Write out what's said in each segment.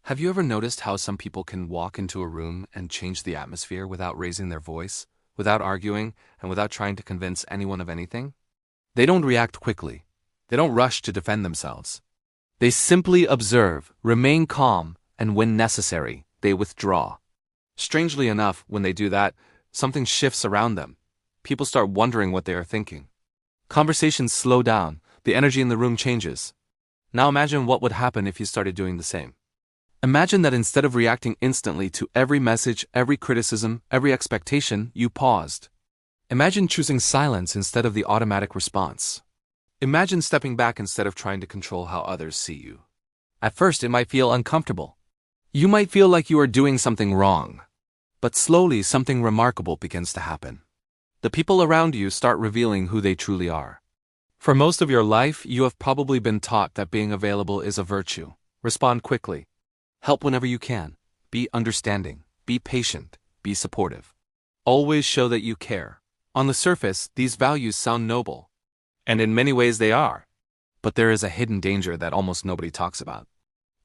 Have you ever noticed how some people can walk into a room and change the atmosphere without raising their voice, without arguing, and without trying to convince anyone of anything? They don't react quickly. They don't rush to defend themselves. They simply observe, remain calm, and when necessary, they withdraw. Strangely enough, when they do that, something shifts around them. People start wondering what they are thinking. Conversations slow down. The energy in the room changes. Now imagine what would happen if you started doing the same. Imagine that instead of reacting instantly to every message, every criticism, every expectation, you paused. Imagine choosing silence instead of the automatic response. Imagine stepping back instead of trying to control how others see you. At first, it might feel uncomfortable. You might feel like you are doing something wrong. But slowly, something remarkable begins to happen. The people around you start revealing who they truly are. For most of your life, you have probably been taught that being available is a virtue. Respond quickly. Help whenever you can. Be understanding. Be patient. Be supportive. Always show that you care. On the surface, these values sound noble. And in many ways they are. But there is a hidden danger that almost nobody talks about.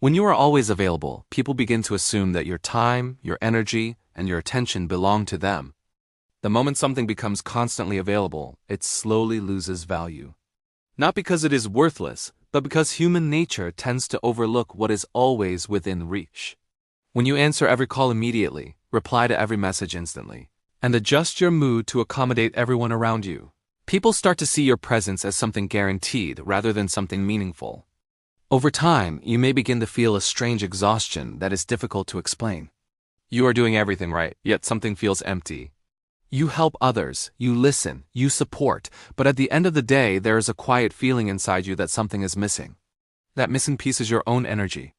When you are always available, people begin to assume that your time, your energy, and your attention belong to them. The moment something becomes constantly available, it slowly loses value. Not because it is worthless, but because human nature tends to overlook what is always within reach. When you answer every call immediately, reply to every message instantly, and adjust your mood to accommodate everyone around you, people start to see your presence as something guaranteed rather than something meaningful. Over time, you may begin to feel a strange exhaustion that is difficult to explain. You are doing everything right, yet something feels empty. You help others, you listen, you support, but at the end of the day, there is a quiet feeling inside you that something is missing. That missing piece is your own energy.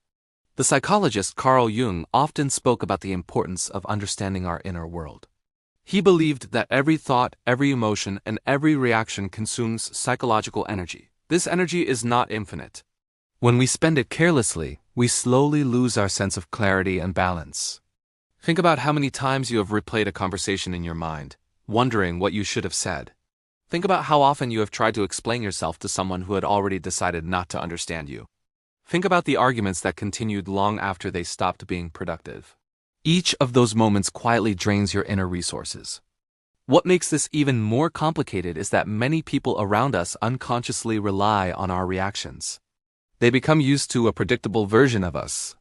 The psychologist Carl Jung often spoke about the importance of understanding our inner world. He believed that every thought, every emotion, and every reaction consumes psychological energy. This energy is not infinite. When we spend it carelessly, we slowly lose our sense of clarity and balance. Think about how many times you have replayed a conversation in your mind, wondering what you should have said. Think about how often you have tried to explain yourself to someone who had already decided not to understand you. Think about the arguments that continued long after they stopped being productive. Each of those moments quietly drains your inner resources. What makes this even more complicated is that many people around us unconsciously rely on our reactions. They become used to a predictable version of us.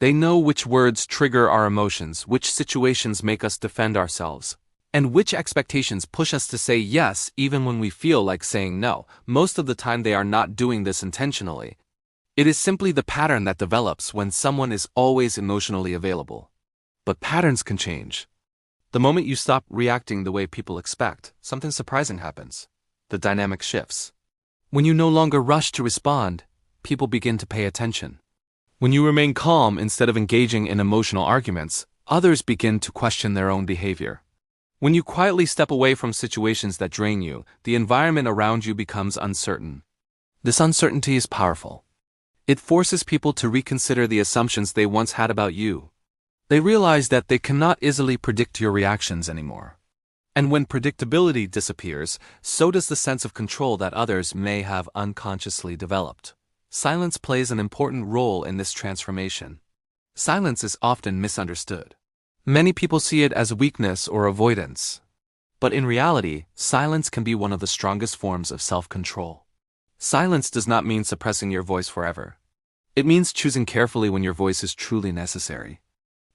They know which words trigger our emotions, which situations make us defend ourselves, and which expectations push us to say yes even when we feel like saying no. Most of the time they are not doing this intentionally. It is simply the pattern that develops when someone is always emotionally available. But patterns can change. The moment you stop reacting the way people expect, something surprising happens. The dynamic shifts. When you no longer rush to respond, people begin to pay attention. When you remain calm instead of engaging in emotional arguments, others begin to question their own behavior. When you quietly step away from situations that drain you, the environment around you becomes uncertain. This uncertainty is powerful. It forces people to reconsider the assumptions they once had about you. They realize that they cannot easily predict your reactions anymore. And when predictability disappears, so does the sense of control that others may have unconsciously developed. Silence plays an important role in this transformation. Silence is often misunderstood. Many people see it as weakness or avoidance. But in reality, silence can be one of the strongest forms of self-control. Silence does not mean suppressing your voice forever. It means choosing carefully when your voice is truly necessary.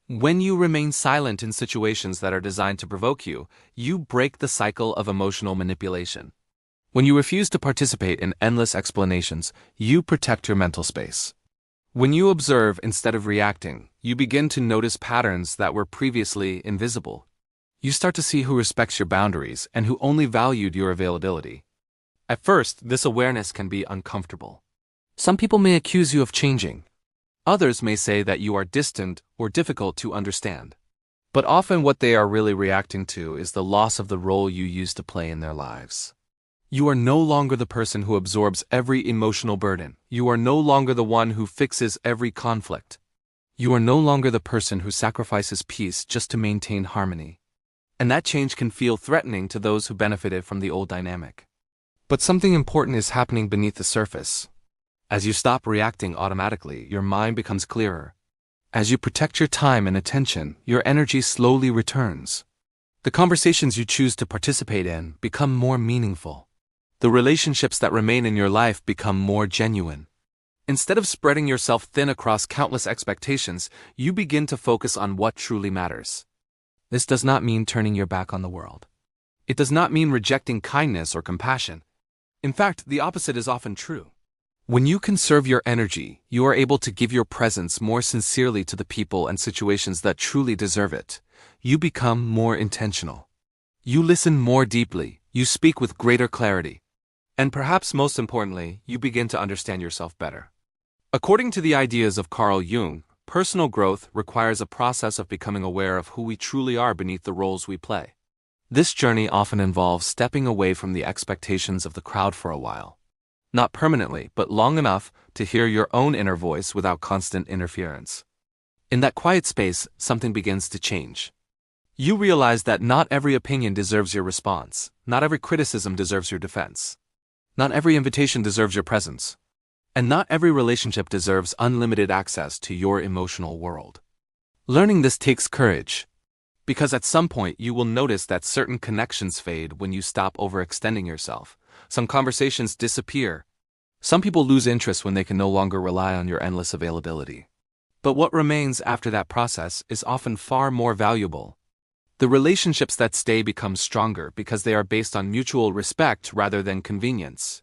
When you remain silent in situations that are designed to provoke you, you break the cycle of emotional manipulation. When you refuse to participate in endless explanations, you protect your mental space. When you observe instead of reacting, you begin to notice patterns that were previously invisible. You start to see who respects your boundaries and who only valued your availability. At first, this awareness can be uncomfortable. Some people may accuse you of changing. Others may say that you are distant or difficult to understand. But often what they are really reacting to is the loss of the role you used to play in their lives. You are no longer the person who absorbs every emotional burden. You are no longer the one who fixes every conflict. You are no longer the person who sacrifices peace just to maintain harmony. And that change can feel threatening to those who benefited from the old dynamic. But something important is happening beneath the surface. As you stop reacting automatically, your mind becomes clearer. As you protect your time and attention, your energy slowly returns. The conversations you choose to participate in become more meaningful. The relationships that remain in your life become more genuine. Instead of spreading yourself thin across countless expectations, you begin to focus on what truly matters. This does not mean turning your back on the world. It does not mean rejecting kindness or compassion. In fact, the opposite is often true. When you conserve your energy, you are able to give your presence more sincerely to the people and situations that truly deserve it. You become more intentional. You listen more deeply, you speak with greater clarity. And perhaps most importantly, you begin to understand yourself better. According to the ideas of Carl Jung, personal growth requires a process of becoming aware of who we truly are beneath the roles we play. This journey often involves stepping away from the expectations of the crowd for a while. Not permanently, but long enough to hear your own inner voice without constant interference. In that quiet space, something begins to change. You realize that not every opinion deserves your response, not every criticism deserves your defense. Not every invitation deserves your presence. And not every relationship deserves unlimited access to your emotional world. Learning this takes courage. Because at some point you will notice that certain connections fade when you stop overextending yourself. Some conversations disappear. Some people lose interest when they can no longer rely on your endless availability. But what remains after that process is often far more valuable. The relationships that stay become stronger because they are based on mutual respect rather than convenience.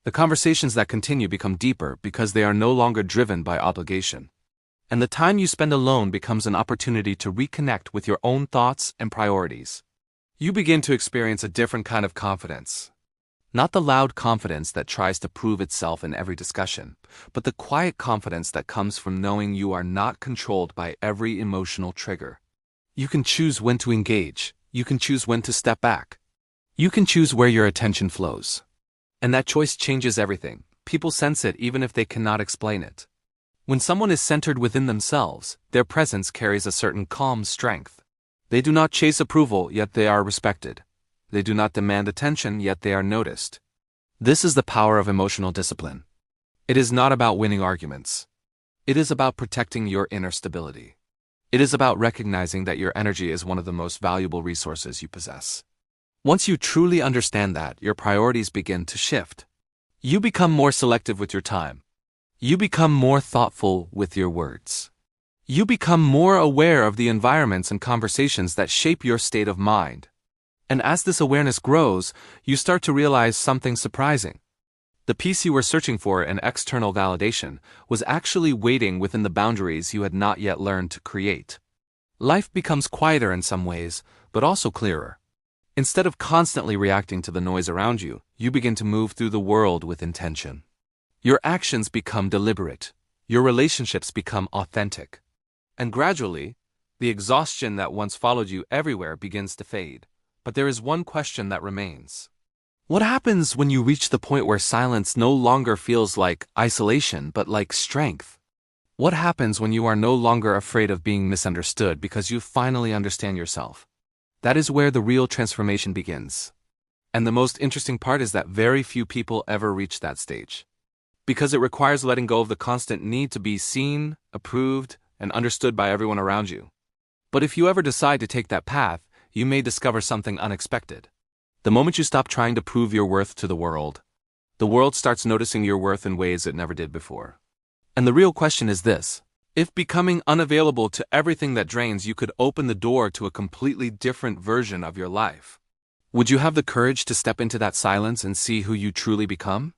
The conversations that continue become deeper because they are no longer driven by obligation. And the time you spend alone becomes an opportunity to reconnect with your own thoughts and priorities. You begin to experience a different kind of confidence. Not the loud confidence that tries to prove itself in every discussion, but the quiet confidence that comes from knowing you are not controlled by every emotional trigger. You can choose when to engage. You can choose when to step back. You can choose where your attention flows. And that choice changes everything. People sense it even if they cannot explain it. When someone is centered within themselves, their presence carries a certain calm strength. They do not chase approval, yet they are respected. They do not demand attention, yet they are noticed. This is the power of emotional discipline. It is not about winning arguments. It is about protecting your inner stability. It is about recognizing that your energy is one of the most valuable resources you possess. Once you truly understand that, your priorities begin to shift. You become more selective with your time. You become more thoughtful with your words. You become more aware of the environments and conversations that shape your state of mind. And as this awareness grows, you start to realize something surprising. The peace you were searching for in external validation was actually waiting within the boundaries you had not yet learned to create. Life becomes quieter in some ways, but also clearer. Instead of constantly reacting to the noise around you, you begin to move through the world with intention. Your actions become deliberate. Your relationships become authentic. And gradually, the exhaustion that once followed you everywhere begins to fade. But there is one question that remains. What happens when you reach the point where silence no longer feels like isolation but like strength? What happens when you are no longer afraid of being misunderstood because you finally understand yourself? That is where the real transformation begins. And the most interesting part is that very few people ever reach that stage. Because it requires letting go of the constant need to be seen, approved, and understood by everyone around you. But if you ever decide to take that path, you may discover something unexpected. The moment you stop trying to prove your worth to the world starts noticing your worth in ways it never did before. And the real question is this: if becoming unavailable to everything that drains you could open the door to a completely different version of your life, would you have the courage to step into that silence and see who you truly become?